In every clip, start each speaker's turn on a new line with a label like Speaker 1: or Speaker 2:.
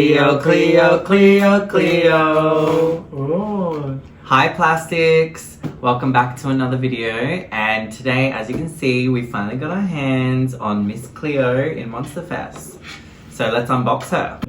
Speaker 1: Cleo, Cleo, Cleo, Cleo.
Speaker 2: Ooh.
Speaker 1: Hi plastics, welcome back to another video, and today, as you can see, we finally got our hands on Miss Cleo in Monster Fest. So let's unbox her.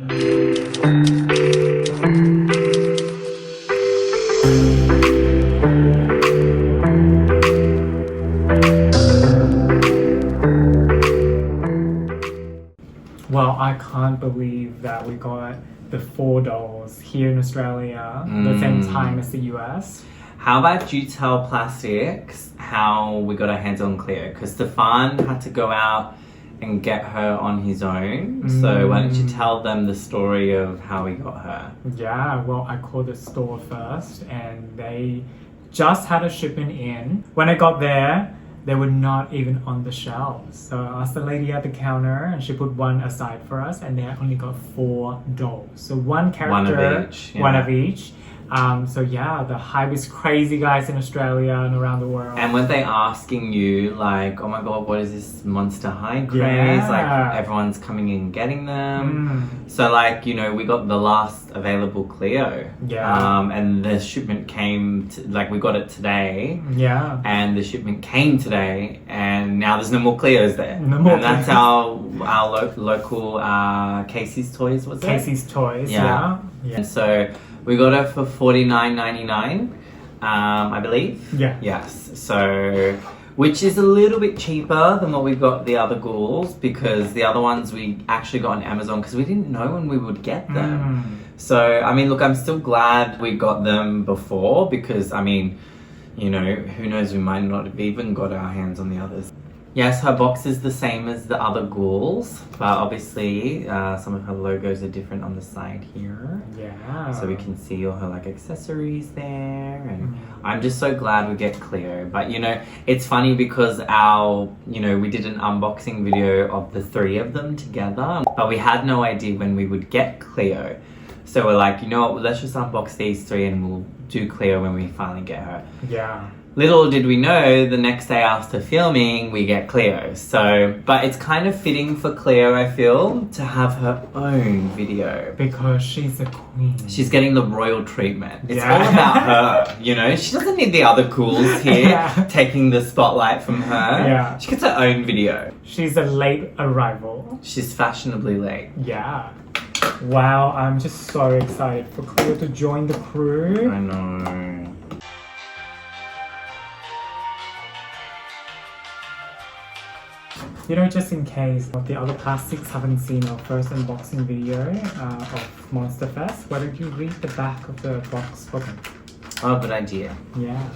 Speaker 2: Well, I can't believe that we got the 4 dolls here in Australia the same time as the US.
Speaker 1: How about you tell plastics how we got our hands on Cleo? Because Stefan had to go out and get her on his own. So why don't you tell them the story of how we got her?
Speaker 2: Yeah, well, I called the store first and they just had a shipment in. When I got there, they were not even on the shelves. So I asked the lady at the counter and she put one aside for us, and they only got 4 dolls. So one character, one of each. So yeah, the hype is crazy, guys, in Australia and around the world.
Speaker 1: And weren't they asking you, like, oh my god, what is this Monster High craze?
Speaker 2: Yeah.
Speaker 1: Like, everyone's coming in and getting them. So, like, you know, we got the last available Cleo.
Speaker 2: Yeah.
Speaker 1: And the shipment came, we got it today.
Speaker 2: Yeah.
Speaker 1: And the shipment came today, and now there's no more Cleos there.
Speaker 2: No more
Speaker 1: and that's
Speaker 2: Cleos.
Speaker 1: our local Casey's Toys, was it?
Speaker 2: Casey's Toys, yeah.
Speaker 1: And so we got it for $49.99, I believe.
Speaker 2: Yeah.
Speaker 1: Yes. So, which is a little bit cheaper than what we got the other ghouls, because the other ones we actually got on Amazon because we didn't know when we would get them. So, I mean, look, I'm still glad we got them before, because, I mean, you know, who knows, we might not have even got our hands on the others. Yes, her box is the same as the other ghouls, but obviously some of her logos are different on the side here.
Speaker 2: Yeah.
Speaker 1: So we can see all her like accessories there, and I'm just so glad we get Cleo. But you know, it's funny because we did an unboxing video of the 3 of them together, but we had no idea when we would get Cleo. So we're like, you know what, let's just unbox these 3 and we'll do Cleo when we finally get her.
Speaker 2: Yeah.
Speaker 1: Little did we know, the next day after filming, we get Cleo. So, but it's kind of fitting for Cleo, I feel, to have her own video.
Speaker 2: Because she's a queen.
Speaker 1: She's getting the royal treatment. It's all about her, you know? She doesn't need the other ghouls here taking the spotlight from her.
Speaker 2: Yeah.
Speaker 1: She gets her own video.
Speaker 2: She's a late arrival.
Speaker 1: She's fashionably late.
Speaker 2: Yeah. Wow, I'm just so excited for Cleo to join the crew.
Speaker 1: I know.
Speaker 2: You know, just in case the other plastics haven't seen our first unboxing video of Monster Fest, why don't you read the back of the box for them?
Speaker 1: Oh, good idea.
Speaker 2: Yeah.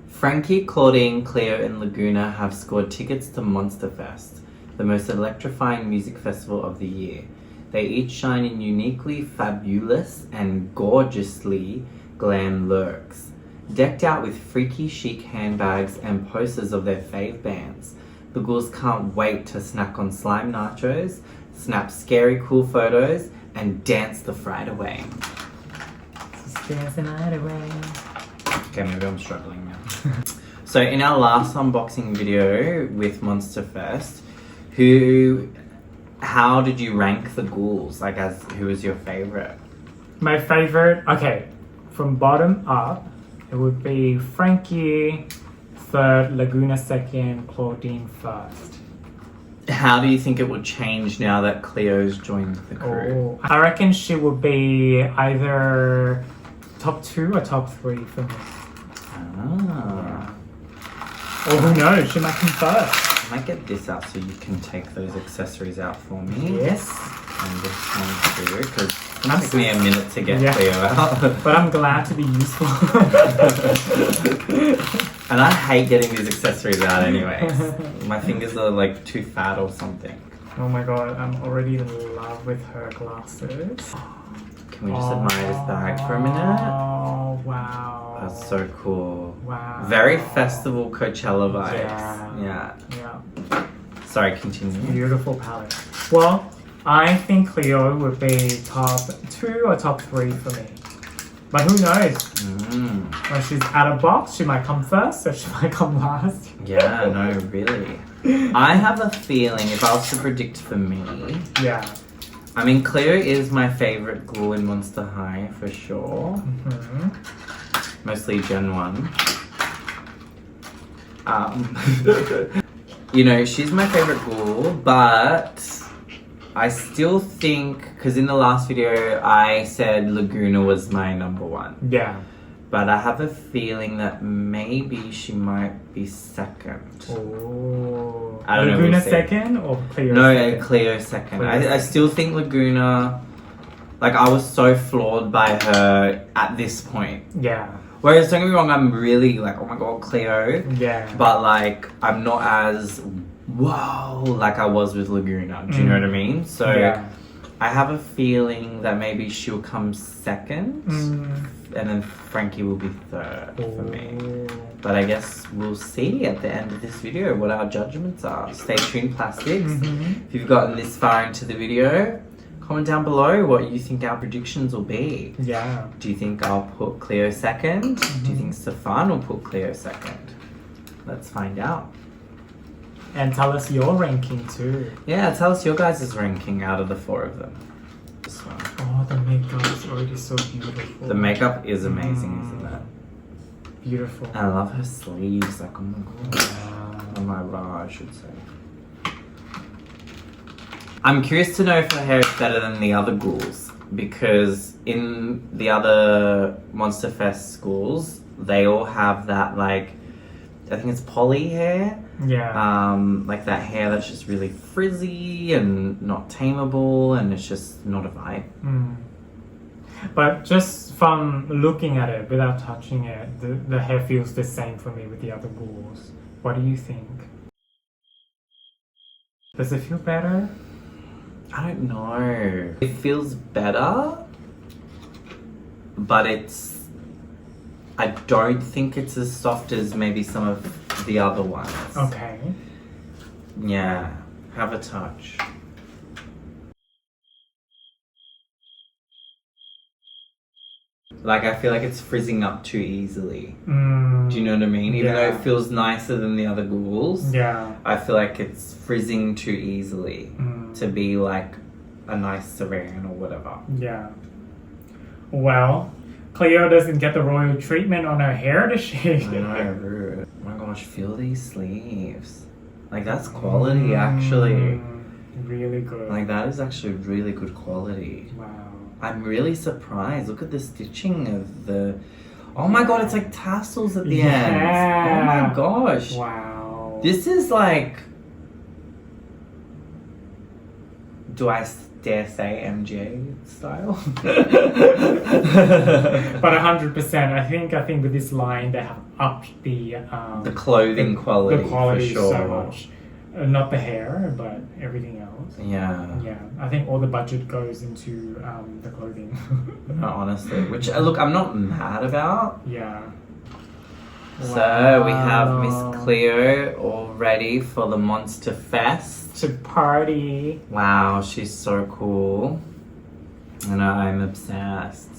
Speaker 1: Frankie, Claudine, Cleo and Laguna have scored tickets to Monster Fest, the most electrifying music festival of the year. They each shine in uniquely fabulous and gorgeously glam lurks, decked out with freaky chic handbags and posters of their fave bands. The ghouls can't wait to snack on slime nachos, snap scary cool photos, and dance the fright away.
Speaker 2: Dance the night away.
Speaker 1: Okay, maybe I'm struggling now. So in our last unboxing video with Monster Fest, how did you rank the ghouls? Like, who was your favorite?
Speaker 2: My favorite, okay, from bottom up, it would be Frankie 3rd, Laguna 2nd, Claudine 1st.
Speaker 1: How do you think it would change now that Cleo's joined the crew?
Speaker 2: I reckon she would be either top 2 or top 3 for me.
Speaker 1: Ah.
Speaker 2: Or who knows, she might come first.
Speaker 1: I might get this out so you can take those accessories out for me.
Speaker 2: Yes.
Speaker 1: And this one too, because it's going to take me a minute to get Cleo out.
Speaker 2: But I'm glad to be useful.
Speaker 1: And I hate getting these accessories out anyways. My fingers are like too fat or something.
Speaker 2: Oh my god, I'm already in love with her glasses.
Speaker 1: Can we just admire this bag for a minute?
Speaker 2: Oh, wow.
Speaker 1: That's so cool.
Speaker 2: Wow.
Speaker 1: Very festival Coachella vibes.
Speaker 2: Yeah.
Speaker 1: Sorry, continue.
Speaker 2: Beautiful palette. Well, I think Cleo would be top 2 or top 3 for me. But who knows? When she's out of box, she might come first or she might come last.
Speaker 1: Yeah, no, really. I have a feeling, if I was to predict for me,
Speaker 2: yeah,
Speaker 1: I mean, Cleo is my favorite ghoul in Monster High for sure. Mostly Gen 1. You know, she's my favorite ghoul, but I still think, because in the last video I said Laguna was my number 1.
Speaker 2: Yeah.
Speaker 1: But I have a feeling that maybe she might be second.
Speaker 2: Oh.
Speaker 1: I don't know,
Speaker 2: Laguna
Speaker 1: we'll see.
Speaker 2: second or Cleo
Speaker 1: No,
Speaker 2: second?
Speaker 1: Cleo second.
Speaker 2: Cleo
Speaker 1: I
Speaker 2: second.
Speaker 1: still think Laguna, like I was so floored by her at this point.
Speaker 2: Yeah.
Speaker 1: Whereas, don't get me wrong, I'm really like, oh my god, Cleo.
Speaker 2: Yeah.
Speaker 1: But like, I'm not as wow like I was with Laguna. Do you know what I mean? So
Speaker 2: yeah.
Speaker 1: I have a feeling that maybe she'll come second, and then Frankie will be third for me. But I guess we'll see at the end of this video what our judgments are. Stay tuned, plastics. If you've gotten this far into the video, comment down below what you think our predictions will be.
Speaker 2: Yeah.
Speaker 1: Do you think I'll put Cleo second? Do you think Stefan will put Cleo second? Let's find out.
Speaker 2: And tell us your ranking too.
Speaker 1: Yeah, tell us your guys' ranking out of the 4 of them. This one.
Speaker 2: Oh, the makeup is already so beautiful.
Speaker 1: The makeup is amazing, isn't it?
Speaker 2: Beautiful.
Speaker 1: And I love her sleeves, like, oh my god.
Speaker 2: Wow.
Speaker 1: Oh my bra, I should say. I'm curious to know if her hair is better than the other ghouls, because in the other Monster Fest schools, they all have that, like, I think it's poly hair.
Speaker 2: Yeah.
Speaker 1: Like that hair that's just really frizzy and not tameable, and it's just not a vibe.
Speaker 2: But just from looking at it without touching it, the hair feels the same for me with the other ghouls. What do you think? Does it feel better?
Speaker 1: I don't know. It feels better, but I don't think it's as soft as maybe some of the other ones.
Speaker 2: Okay.
Speaker 1: Yeah, have a touch. Like, I feel like it's frizzing up too easily. Do you know what I mean? Even though it feels nicer than the other ghouls,
Speaker 2: Yeah.
Speaker 1: I feel like it's frizzing too easily to be like a nice saran or whatever.
Speaker 2: Yeah. Well, Cleo doesn't get the royal treatment on her hair, does she?
Speaker 1: I know, rude. Oh my gosh, feel these sleeves. Like, that's quality, actually.
Speaker 2: Really good.
Speaker 1: Like, that is actually really good quality.
Speaker 2: Wow.
Speaker 1: I'm really surprised. Look at the stitching of the... Oh my god, it's like tassels at the end. Oh my gosh.
Speaker 2: Wow.
Speaker 1: This is like... Do I dare say MJ style?
Speaker 2: But 100%, I think with this line they have upped the
Speaker 1: clothing quality,
Speaker 2: the quality
Speaker 1: for sure.
Speaker 2: so much. Not the hair, but everything else.
Speaker 1: Yeah.
Speaker 2: Yeah, I think all the budget goes into the clothing.
Speaker 1: No, honestly. Which, look, I'm not mad about.
Speaker 2: Yeah.
Speaker 1: So we have Miss Cleo all ready for the Monster Fest.
Speaker 2: To party.
Speaker 1: Wow, she's so cool. I know, I'm obsessed.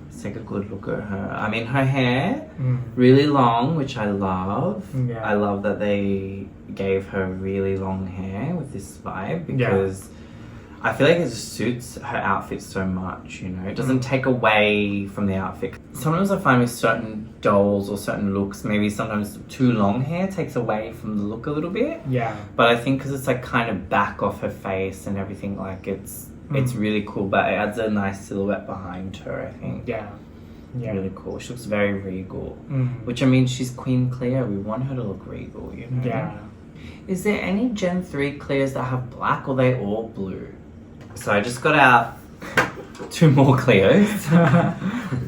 Speaker 1: Let's take a good look at her. I mean, her hair, really long, which I love.
Speaker 2: Yeah.
Speaker 1: I love that they gave her really long hair with this vibe, because I feel like it just suits her outfit so much, you know? It doesn't take away from the outfit. Sometimes I find with certain dolls or certain looks, maybe sometimes too long hair takes away from the look a little bit.
Speaker 2: Yeah.
Speaker 1: But I think because it's like kind of back off her face and everything, like it's really cool, but it adds a nice silhouette behind her, I think.
Speaker 2: Yeah. Yeah.
Speaker 1: Really cool. She looks very regal.
Speaker 2: Mm.
Speaker 1: Which, I mean, she's Queen Cleo. We want her to look regal, you know?
Speaker 2: Yeah.
Speaker 1: Is there any Gen 3 Cleos that have black, or are they all blue? So I just got out 2 more Cleos.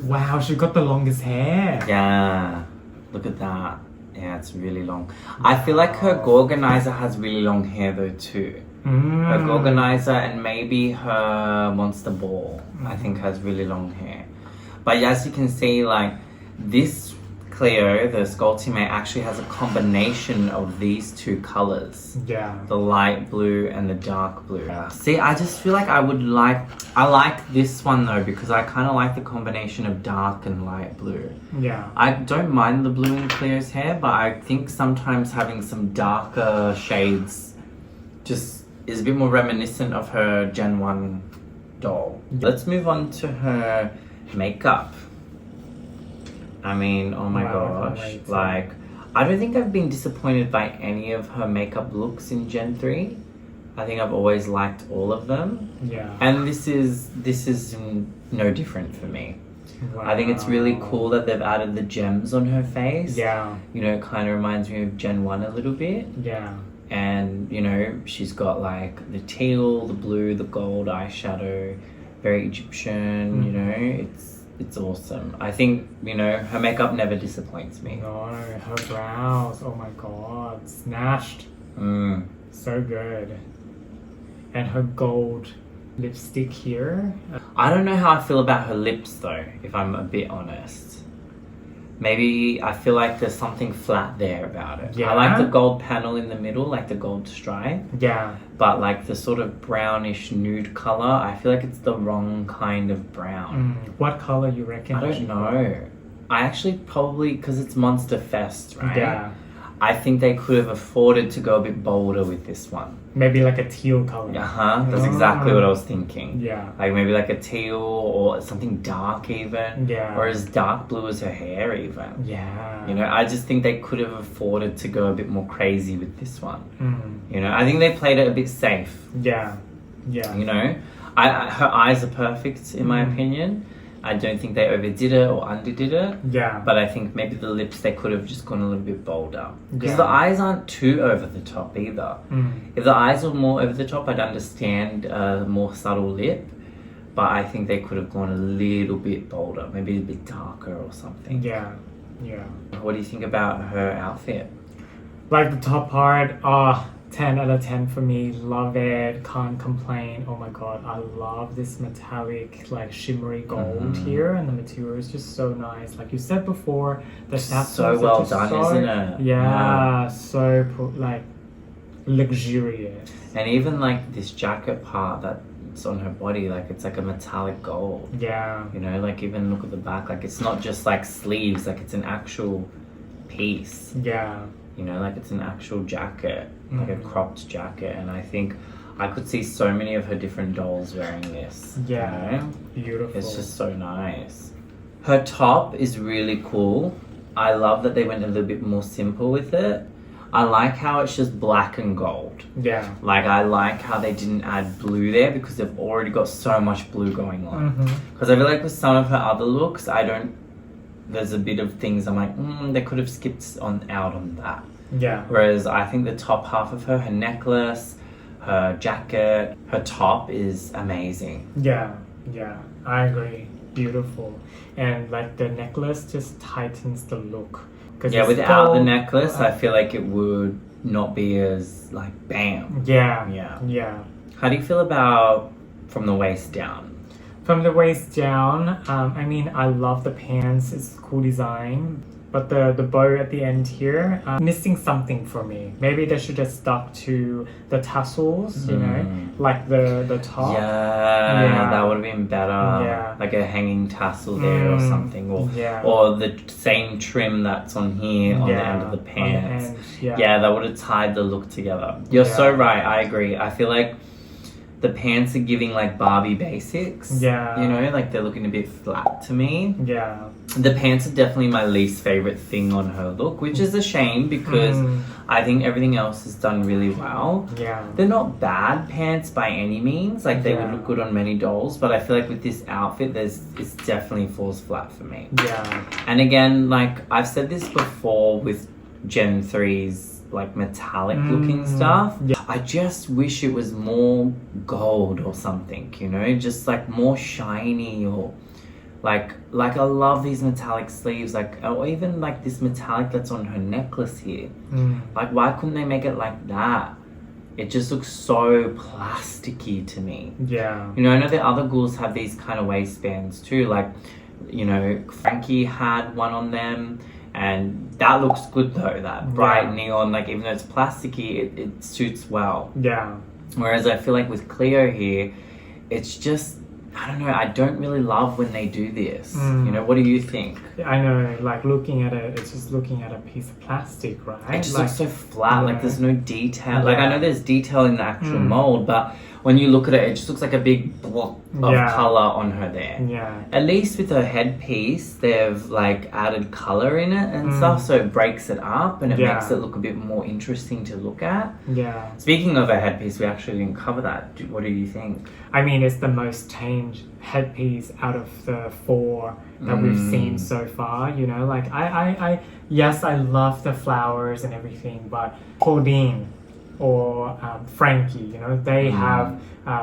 Speaker 2: Wow, she got the longest hair.
Speaker 1: Yeah. Look at that. Yeah, it's really long. I feel like her Gorganizer has really long hair though too. Her Gorganizer and maybe her Monster Ball, I think, has really long hair. But as you can see, like, this Cleo, the Skull Teammate, actually has a combination of these 2 colors.
Speaker 2: Yeah.
Speaker 1: The light blue and the dark blue. See, I just feel like I like this one though, because I kind of like the combination of dark and light blue.
Speaker 2: Yeah.
Speaker 1: I don't mind the blue in Cleo's hair, but I think sometimes having some darker shades just is a bit more reminiscent of her Gen 1 doll. Let's move on to her makeup. I mean, oh my gosh. Like, I don't think I've been disappointed by any of her makeup looks in Gen 3. I think I've always liked all of them.
Speaker 2: Yeah.
Speaker 1: And this is no different for me.
Speaker 2: Wow.
Speaker 1: I think it's really cool that they've added the gems on her face.
Speaker 2: Yeah.
Speaker 1: You know, it kind of reminds me of Gen 1 a little bit.
Speaker 2: Yeah.
Speaker 1: And, you know, she's got like the teal, the blue, the gold eyeshadow, very Egyptian, you know, it's awesome. I think, you know, her makeup never disappoints me.
Speaker 2: No, her brows, oh my god, snatched. So good. And her gold lipstick here.
Speaker 1: I don't know how I feel about her lips though, if I'm a bit honest. Maybe I feel like there's something flat there about it.
Speaker 2: Yeah.
Speaker 1: I like the gold panel in the middle, like the gold stripe.
Speaker 2: Yeah.
Speaker 1: But like the sort of brownish nude color, I feel like it's the wrong kind of brown.
Speaker 2: What color you reckon?
Speaker 1: I don't know. I actually probably, because it's Monster Fest, right?
Speaker 2: Yeah.
Speaker 1: I think they could have afforded to go a bit bolder with this one.
Speaker 2: Maybe like a teal color.
Speaker 1: That's exactly what I was thinking.
Speaker 2: Yeah.
Speaker 1: Like maybe like a teal or something dark even.
Speaker 2: Yeah.
Speaker 1: Or as dark blue as her hair even.
Speaker 2: Yeah.
Speaker 1: You know, I just think they could have afforded to go a bit more crazy with this one.
Speaker 2: Mm.
Speaker 1: You know, I think they played it a bit safe.
Speaker 2: Yeah. Yeah.
Speaker 1: You know, her eyes are perfect in my opinion. I don't think they overdid it or underdid it.
Speaker 2: Yeah.
Speaker 1: But I think maybe the lips, they could have just gone a little bit bolder. Because
Speaker 2: Yeah.
Speaker 1: the eyes aren't too over the top either. If the eyes were more over the top, I'd understand a more subtle lip. But I think they could have gone a little bit bolder. Maybe a bit darker or something.
Speaker 2: Yeah. Yeah.
Speaker 1: What do you think about her outfit?
Speaker 2: Like the top part, 10 out of 10 for me. Love it. Can't complain. Oh my god, I love this metallic, like shimmery gold here, and the material is just so nice. Like you said before, the tassels
Speaker 1: So well done, isn't it?
Speaker 2: Yeah, so like luxurious.
Speaker 1: And even like this jacket part that's on her body, like it's like a metallic gold.
Speaker 2: Yeah.
Speaker 1: You know, like even look at the back, like it's not just like sleeves, like it's an actual piece.
Speaker 2: Yeah.
Speaker 1: You know, like it's an actual jacket, like a cropped jacket. And I think I could see so many of her different dolls wearing this.
Speaker 2: Yeah.
Speaker 1: You know?
Speaker 2: Beautiful.
Speaker 1: It's just so nice. Her top is really cool. I love that they went a little bit more simple with it. I like how it's just black and gold.
Speaker 2: Yeah.
Speaker 1: Like I like how they didn't add blue there because they've already got so much blue going on. Because I feel like with some of her other looks, there's a bit of things I'm like, they could have skipped out on that.
Speaker 2: Yeah.
Speaker 1: Whereas I think the top half of her necklace, her jacket, her top is amazing.
Speaker 2: Yeah. Yeah. I agree. Beautiful. And like the necklace just tightens the look.
Speaker 1: Yeah, without the necklace, I feel like it would not be as like bam.
Speaker 2: Yeah.
Speaker 1: Yeah.
Speaker 2: Yeah.
Speaker 1: How do you feel about from the waist down?
Speaker 2: From the waist down, I mean, I love the pants. It's a cool design. But the bow at the end here, missing something for me. Maybe they should have stuck to the tassels, you know, like the top.
Speaker 1: Yeah, that would have been better.
Speaker 2: Yeah.
Speaker 1: Like a hanging tassel there or something. Or the same trim that's on here on the end of the pants. Yeah, that would have tied the look together. You're so right, I agree. I feel like the pants are giving like Barbie basics.
Speaker 2: Yeah.
Speaker 1: You know, like they're looking a bit flat to me.
Speaker 2: Yeah.
Speaker 1: The pants are definitely my least favorite thing on her look, which is a shame because I think everything else is done really well.
Speaker 2: Yeah.
Speaker 1: They're not bad pants by any means. Like they would look good on many dolls, but I feel like with this outfit, it definitely falls flat for me.
Speaker 2: Yeah.
Speaker 1: And again, like I've said this before with Gen 3's like metallic looking stuff.
Speaker 2: Yeah.
Speaker 1: I just wish it was more gold or something, you know, just like more shiny or like I love these metallic sleeves, like, or even like this metallic that's on her necklace here. Like why couldn't they make it like that? It just looks so plasticky to me.
Speaker 2: Yeah.
Speaker 1: You know, I know the other ghouls have these kind of waistbands too, like, you know, Frankie had one on them. And that looks good though, that bright neon, like even though it's plasticky, it suits well.
Speaker 2: Yeah.
Speaker 1: Whereas I feel like with Cleo here, it's just, I don't know, I don't really love when they do this. You know, what do you think?
Speaker 2: I know, like looking at it, it's just looking at a piece of plastic, right?
Speaker 1: It just
Speaker 2: like,
Speaker 1: looks so flat, like there's no detail. Like I know there's detail in the actual mold, but when you look at it, it just looks like a big block of color on her there.
Speaker 2: Yeah.
Speaker 1: At least with her headpiece, they've like added color in it and stuff, so it breaks it up and it makes it look a bit more interesting to look at.
Speaker 2: Yeah.
Speaker 1: Speaking of a headpiece, we actually didn't cover that. What do you think?
Speaker 2: I mean, it's the most tamed headpiece out of the 4 that we've seen so far. You know, like yes, I love the flowers and everything, but Claudine or Frankie, you know, they have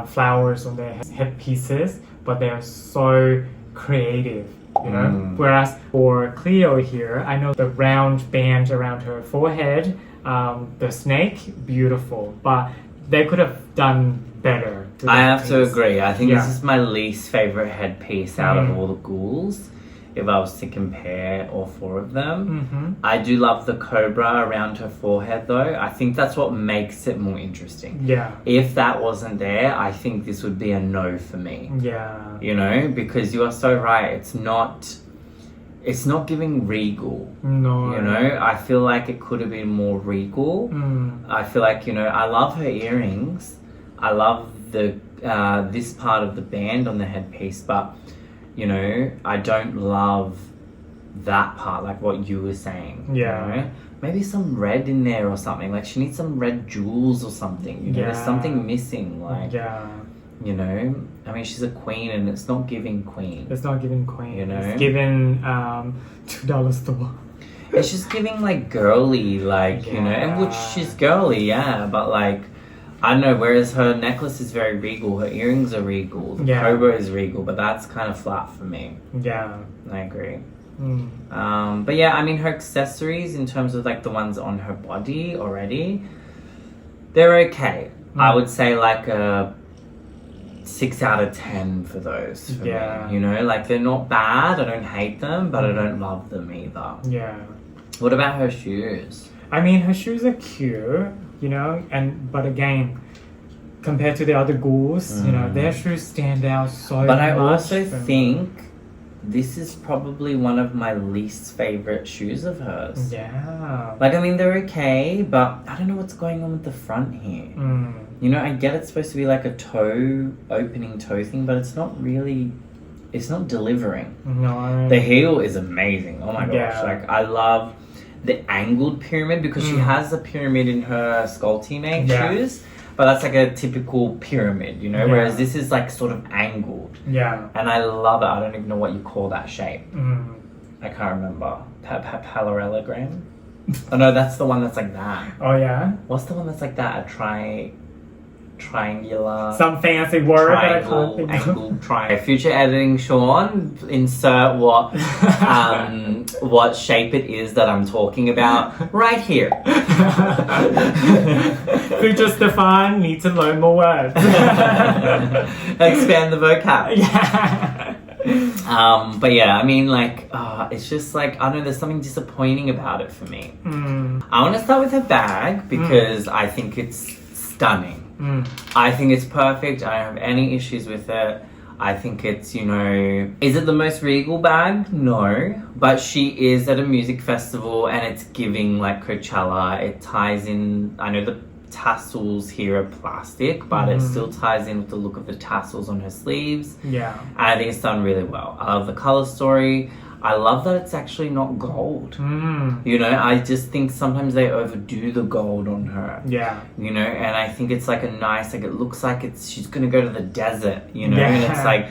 Speaker 2: flowers on their headpieces, but they are so creative, you know. Whereas for Cleo here, I know the round band around her forehead, the snake, beautiful, but they could have done better.
Speaker 1: I have to agree. I think this is my least favorite headpiece out of all the ghouls. If I was to compare all 4 of them, I do love the cobra around her forehead though. I think that's what makes it more interesting.
Speaker 2: Yeah.
Speaker 1: If that wasn't there, I think this would be a no for me.
Speaker 2: Yeah.
Speaker 1: You know, because you are so right. It's not giving regal.
Speaker 2: No.
Speaker 1: You know, I feel like it could have been more regal. I feel like, you know, I love her earrings. I love the this part of the band on the headpiece, but you know, I don't love that part, like what you were saying.
Speaker 2: Yeah.
Speaker 1: You know? Maybe some red in there or something. Like she needs some red jewels or something. You know, there's something missing. Like, you know, I mean, she's a queen and it's not giving queen.
Speaker 2: It's not giving queen.
Speaker 1: You know,
Speaker 2: it's giving $2 store.
Speaker 1: It's just giving like girly, like you know, and which she's girly, but like. I don't know, whereas her necklace is very regal, her earrings are regal, the cobra is regal, but that's kind of flat for me.
Speaker 2: Yeah.
Speaker 1: I agree. But yeah, I mean, her accessories, in terms of like the ones on her body already, they're okay. I would say like a 6 out of 10 for those for me. You know, like they're not bad, I don't hate them, but I don't love them either.
Speaker 2: Yeah.
Speaker 1: What about her shoes?
Speaker 2: I mean, her shoes are cute. You know, but again, compared to the other ghouls, you know, their shoes stand out so much.
Speaker 1: But I also think this is probably one of my least favorite shoes of hers.
Speaker 2: Yeah.
Speaker 1: Like, I mean, they're okay, but I don't know what's going on with the front here. You know, I get it's supposed to be like a opening toe thing, but it's not really, it's not delivering.
Speaker 2: No.
Speaker 1: The heel is amazing. Oh my gosh. Like, I love the angled pyramid because she has a pyramid in her skull teammate shoes, but that's like a typical pyramid, you know, whereas this is like sort of angled.
Speaker 2: Yeah.
Speaker 1: And I love it. I don't even know what you call that shape. I can't remember. Parallelogram? Oh no, that's the one that's like that.
Speaker 2: Oh yeah?
Speaker 1: What's the one that's like that? Triangular.
Speaker 2: Some fancy word that I can't think of.
Speaker 1: Angle, triangle. Future editing, Sean, insert what shape it is that I'm talking about right here.
Speaker 2: Future Stefan needs to learn more words.
Speaker 1: Expand the vocab.
Speaker 2: Yeah.
Speaker 1: But yeah, I mean, like, it's just like, I don't know, there's something disappointing about it for me. I want to start with her bag because I think it's stunning. I think it's perfect. I don't have any issues with it. I think it's, you know, is it the most regal bag? No, but she is at a music festival and it's giving like Coachella. It ties in, I know the tassels here are plastic, but it still ties in with the look of the tassels on her sleeves.
Speaker 2: Yeah.
Speaker 1: And I think it's done really well. I love the color story. I love that it's actually not gold. You know, I just think sometimes they overdo the gold on her.
Speaker 2: Yeah.
Speaker 1: You know, and I think it's like a nice, like it looks like she's gonna go to the desert, you know, and it's like,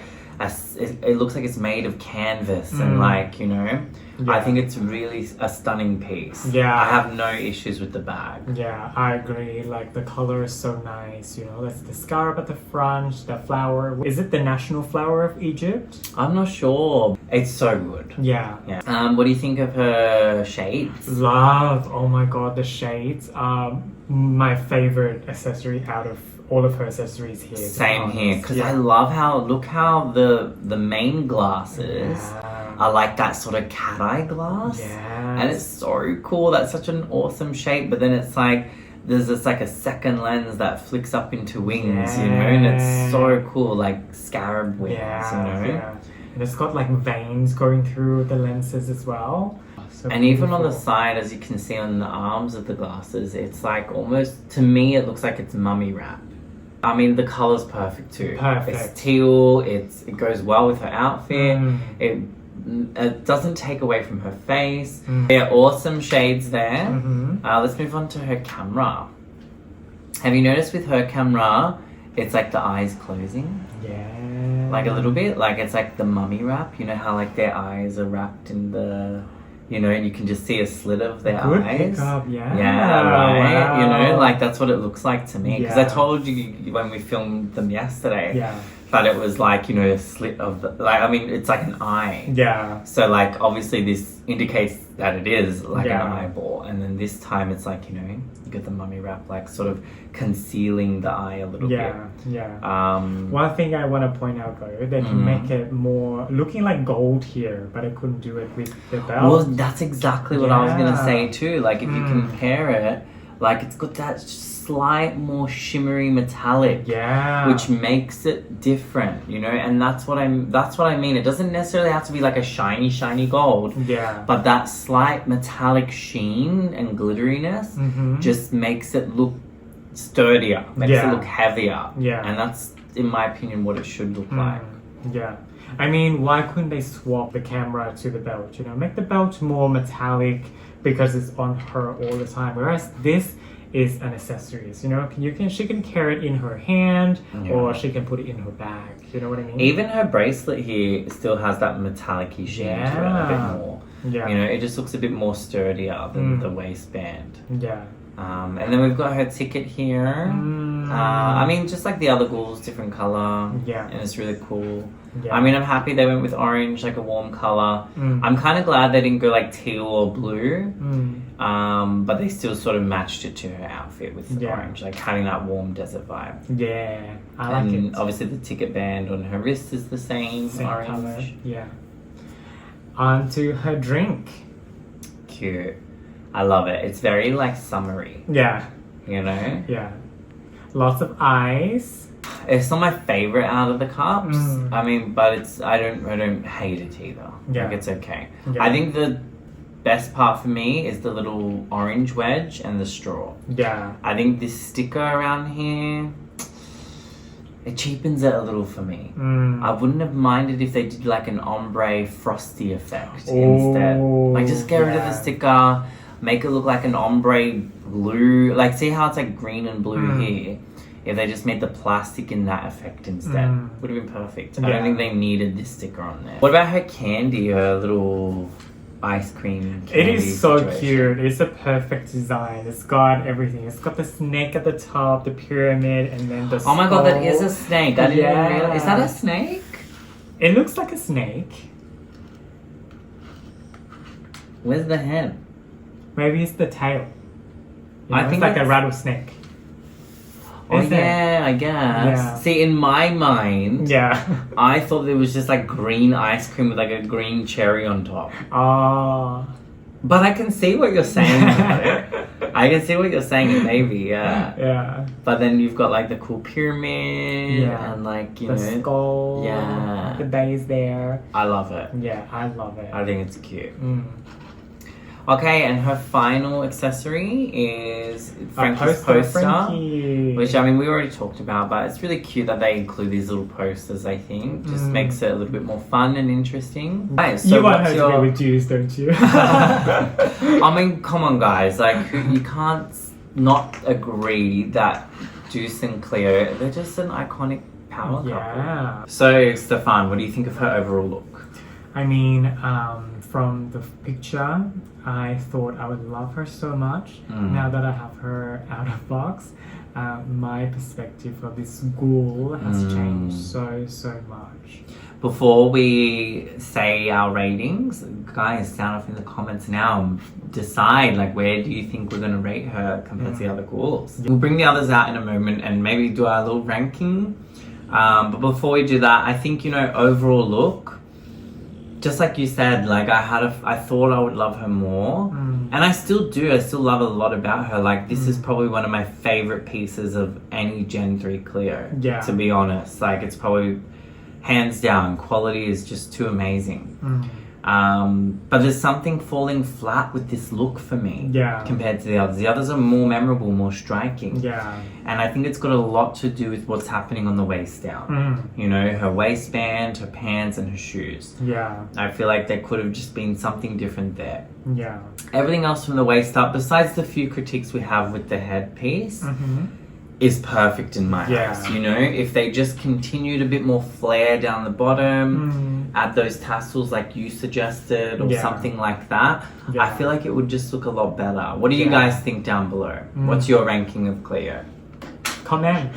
Speaker 1: it looks like it's made of canvas and like, you know, I think it's really a stunning piece.
Speaker 2: Yeah.
Speaker 1: I have no issues with the bag.
Speaker 2: Yeah, I agree. Like the color is so nice, you know. That's the scarab at the front, the flower. Is it the national flower of Egypt?
Speaker 1: I'm not sure. It's so good.
Speaker 2: Yeah.
Speaker 1: What do you think of her shades?
Speaker 2: Love. Oh my god, the shades are my favorite accessory out of all of her accessories here.
Speaker 1: Same here, because I love look how the main glasses are like that sort of cat eye glass. And it's so cool. That's such an awesome shape, but then it's like there's this like a second lens that flicks up into wings, you know, and it's so cool, like scarab wings, you know.
Speaker 2: And it's got like veins going through the lenses as well. So
Speaker 1: and even on the side, as you can see on the arms of the glasses, it's like almost, to me, it looks like it's mummy wrap. I mean, the color's perfect too.
Speaker 2: Perfect.
Speaker 1: It's teal. It goes well with her outfit.
Speaker 2: Mm.
Speaker 1: It doesn't take away from her face.
Speaker 2: Mm.
Speaker 1: There are awesome shades there.
Speaker 2: Mm-hmm.
Speaker 1: Let's move on to her camera. Have you noticed with her camera, it's like the eyes closing?
Speaker 2: Yeah.
Speaker 1: Like a little bit? Like it's like the mummy wrap. You know how like their eyes are wrapped in the... You know, and you can just see a slit of their
Speaker 2: Good
Speaker 1: eyes.
Speaker 2: pickup, yeah.
Speaker 1: Yeah, right?
Speaker 2: Wow.
Speaker 1: You know, like that's what it looks like to me. Because I
Speaker 2: Yeah.
Speaker 1: told you when we filmed them yesterday
Speaker 2: Yeah.
Speaker 1: that it was like, you know, a slit of the... Like, I mean, it's like an eye.
Speaker 2: Yeah.
Speaker 1: So, like, obviously this indicates that it is like
Speaker 2: Yeah.
Speaker 1: an eyeball. And then this time it's like, you know, you get the mummy wrap, like, sort of concealing the eye a little
Speaker 2: Yeah. Yeah.
Speaker 1: bit.
Speaker 2: One thing I want to point out though, they can make it more looking like gold here, but I couldn't do it with the belt.
Speaker 1: Well, that's exactly what I was going to
Speaker 2: Yeah.
Speaker 1: say too. Like, if you compare it, like, it's got that slight more shimmery metallic.
Speaker 2: Yeah.
Speaker 1: Which makes it different, you know, and that's what I mean. It doesn't necessarily have to be like a shiny gold,
Speaker 2: Yeah.
Speaker 1: but that slight metallic sheen and glitteriness just makes it look sturdier, makes it look heavier.
Speaker 2: Yeah.
Speaker 1: And that's, in my opinion, what it should look like.
Speaker 2: Yeah. I mean, why couldn't they swap the camera to the belt? You know, make the belt more metallic because it's on her all the time. Whereas this is an accessories. You know, she can carry it in her hand or she can put it in her bag. You know what I mean?
Speaker 1: Even her bracelet here still has that metallic-y sheen to it a bit more.
Speaker 2: Yeah.
Speaker 1: You know, it just looks a bit more sturdier than the waistband.
Speaker 2: Yeah.
Speaker 1: And then we've got her ticket here. I mean, just like the other ghouls, different color.
Speaker 2: Yeah.
Speaker 1: And it's really cool.
Speaker 2: Yeah.
Speaker 1: I mean, I'm happy they went with orange, like a warm color. I'm kind of glad they didn't go like teal or blue. But they still sort of matched it to her outfit with the orange, like having that warm desert vibe.
Speaker 2: Yeah. I like
Speaker 1: And
Speaker 2: it.
Speaker 1: obviously the ticket band on her wrist is the same orange.
Speaker 2: Color. Yeah. On to her drink.
Speaker 1: Cute. I love it. It's very like summery,
Speaker 2: Yeah.
Speaker 1: you know?
Speaker 2: Yeah. Lots of ice.
Speaker 1: It's not my favorite out of the cups. I mean, but I don't hate it either.
Speaker 2: Yeah.
Speaker 1: Like it's okay.
Speaker 2: Yeah.
Speaker 1: I think the best part for me is the little orange wedge and the straw.
Speaker 2: Yeah.
Speaker 1: I think this sticker around here, it cheapens it a little for me. I wouldn't have minded if they did like an ombre frosty effect instead. Like just get rid of the sticker, make it look like an ombre blue. Like see how it's like green and blue here? If they just made the plastic in that effect instead, would have been perfect. I don't think they needed this sticker on there. What about her candy, her little ice cream candy
Speaker 2: It is so
Speaker 1: situation?
Speaker 2: cute. It's a perfect design. It's got everything. It's got the snake at the top, the pyramid, and then the
Speaker 1: Oh my god, that
Speaker 2: skull.
Speaker 1: is a snake. I didn't even realize. Is that a snake?
Speaker 2: It looks like a snake.
Speaker 1: Where's the head?
Speaker 2: Maybe it's the tail. You
Speaker 1: I
Speaker 2: know,
Speaker 1: think
Speaker 2: it's like a
Speaker 1: it's-
Speaker 2: rattlesnake.
Speaker 1: Oh
Speaker 2: Isn't it?
Speaker 1: yeah, I guess.
Speaker 2: Yeah.
Speaker 1: See, in my mind,
Speaker 2: Yeah.
Speaker 1: I thought there was just like green ice cream with like a green cherry on top.
Speaker 2: Oh.
Speaker 1: But I can see what you're saying about it. I can see what you're saying, maybe, yeah.
Speaker 2: Yeah.
Speaker 1: But then you've got like the cool pyramid
Speaker 2: Yeah.
Speaker 1: and like, you
Speaker 2: The
Speaker 1: know.
Speaker 2: skull.
Speaker 1: Yeah.
Speaker 2: The base there.
Speaker 1: I love it.
Speaker 2: Yeah, I love it.
Speaker 1: I think it's cute.
Speaker 2: Mm.
Speaker 1: Okay, and her final accessory is Frankie's
Speaker 2: poster,
Speaker 1: poster.
Speaker 2: Frankie.
Speaker 1: Which, I mean, we already talked about, but it's really cute that they include these little posters, I think. Just makes it a little bit more fun and interesting. Right, so
Speaker 2: You want
Speaker 1: what's
Speaker 2: her
Speaker 1: your...
Speaker 2: to be reduced, don't you?
Speaker 1: I mean, come on, guys. Like, you can't not agree that Juice and Cleo, they're just an iconic power couple.
Speaker 2: Yeah.
Speaker 1: So, Stefan, what do you think of her overall look?
Speaker 2: I mean, from the picture, I thought I would love her so much. Now that I have her out of box, my perspective of this ghoul has changed so much.
Speaker 1: Before we say our ratings, guys, sound off in the comments now and decide, like, where do you think we're going to rate her compared to the other ghouls? We'll bring the others out in a moment and maybe do our little ranking. But before we do that, I think, you know, overall look, just like you said, like I thought I would love her more, and I still do. I still love a lot about her. Like this is probably one of my favorite pieces of any Gen 3 Cleo.
Speaker 2: Yeah.
Speaker 1: To be honest, like it's probably hands down. Quality is just too amazing. But there's something falling flat with this look for me.
Speaker 2: Yeah.
Speaker 1: Compared to the others. The others are more memorable, more striking.
Speaker 2: Yeah.
Speaker 1: And I think it's got a lot to do with what's happening on the waist down. You know, her waistband, her pants, and her shoes.
Speaker 2: Yeah.
Speaker 1: I feel like there could have just been something different there.
Speaker 2: Yeah.
Speaker 1: Everything else from the waist up, besides the few critiques we have with the headpiece, is perfect in my eyes. You know, if they just continued a bit more flare down the bottom, add those tassels like you suggested, or something like that, I feel like it would just look a lot better. What do you guys think down below? What's your ranking of Cleo?
Speaker 2: Comment.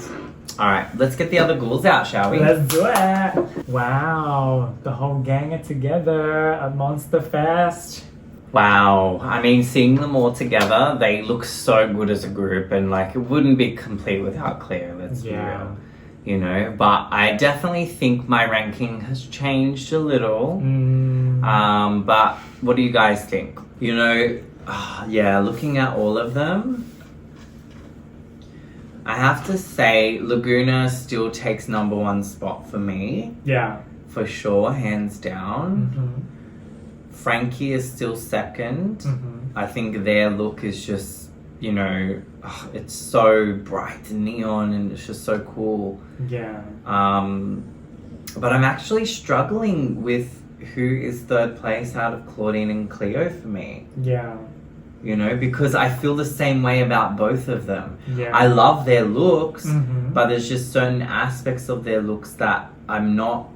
Speaker 1: Alright, let's get the other ghouls out, shall we?
Speaker 2: Let's do it. Wow, the whole gang are together at Monster Fest.
Speaker 1: Wow, I mean, seeing them all together, they look so good as a group, and like, it wouldn't be complete without Cleo, let's be real. You know, but I definitely think my ranking has changed a little. But what do you guys think? You know, yeah, looking at all of them, I have to say Laguna still takes #1 spot for me.
Speaker 2: Yeah.
Speaker 1: For sure, hands down. Frankie is still second. I think their look is just, you know, it's so bright and neon and it's just so cool.
Speaker 2: Yeah.
Speaker 1: But I'm actually struggling with who is third place out of Claudine and Cleo for me.
Speaker 2: Yeah.
Speaker 1: You know, because I feel the same way about both of them.
Speaker 2: Yeah.
Speaker 1: I love their looks, but there's just certain aspects of their looks that I'm not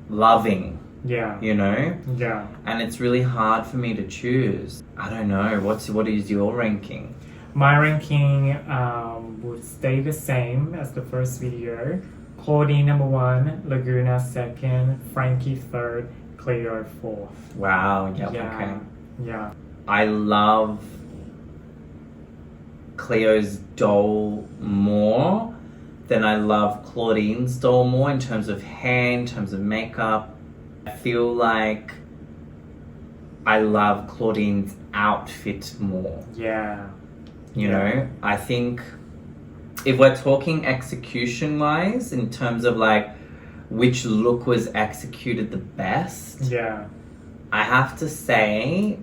Speaker 1: loving.
Speaker 2: Yeah.
Speaker 1: You know?
Speaker 2: Yeah.
Speaker 1: And it's really hard for me to choose. I don't know. What is your ranking?
Speaker 2: My ranking would stay the same as the first video. Claudine #1, Laguna 2nd, Frankie 3rd, Cleo 4th.
Speaker 1: Wow. Yep.
Speaker 2: Yeah.
Speaker 1: Okay.
Speaker 2: Yeah.
Speaker 1: I love Cleo's doll more than I love Claudine's doll more in terms of hair, in terms of makeup. I feel like I love Claudine's outfit more.
Speaker 2: Yeah.
Speaker 1: You know, I think if we're talking execution wise, in terms of like which look was executed the best, I have to say,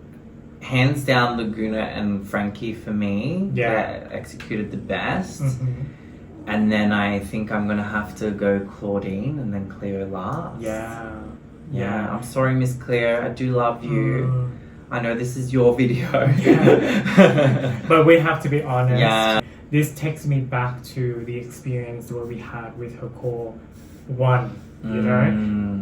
Speaker 1: hands down, Laguna and Frankie for me, that executed the best. And then I think I'm gonna have to go Claudine and then Cleo last. Yeah, I'm sorry, Miss Cleo. I do love you. I know this is your video.
Speaker 2: But we have to be honest.
Speaker 1: Yeah.
Speaker 2: This takes me back to the experience where we had with her core 1. You know,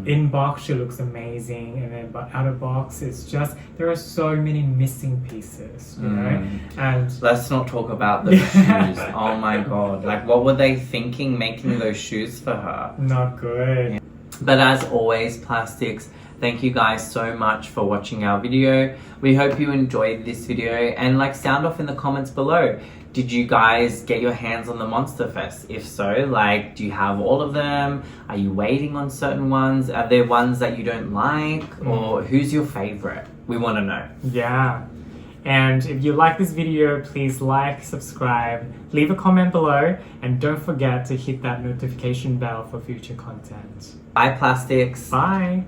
Speaker 2: in box she looks amazing, and then but out of box it's just there are so many missing pieces. You know, and
Speaker 1: let's not talk about those shoes. Oh my god! Like, what were they thinking making those shoes for her?
Speaker 2: Not good.
Speaker 1: But as always, plastics, thank you guys so much for watching our video. We hope you enjoyed this video, and like, sound off in the comments below. Did you guys get your hands on the Monster Fest? If so, like, do you have all of them? Are you waiting on certain ones? Are there ones that you don't like? Or who's your favorite? We want to know.
Speaker 2: Yeah. And if you like this video, please like, subscribe, leave a comment below, and don't forget to hit that notification bell for future content.
Speaker 1: Bye, plastics.
Speaker 2: Bye.